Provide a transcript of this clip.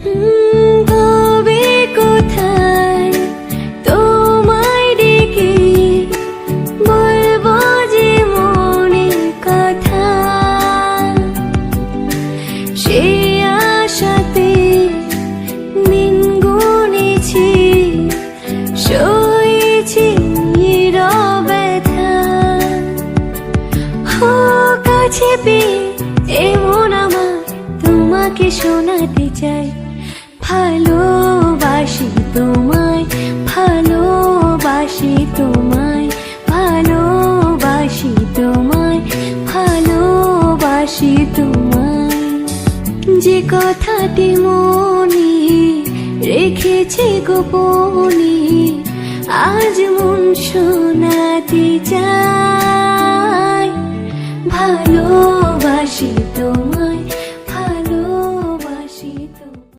তবে কোথায় তোমায় ডেকে বলবো যে মনের কথা, সে আশাতে দিন গুনেছি, সয়েছি ব্যথা। কাছে পেয়ে এমন আমার তোমাকে শোনাতে চাই, ভালোবাসি তোমায়, ভালোবাসি তোমায়, ভালোবাসি তোমায়, ভালোবাসি তোমায়। যে কথাটি মনে রেখেছি গোপনে, আজ মন শোনাতে চাই, ভালোবাসি তোমায়।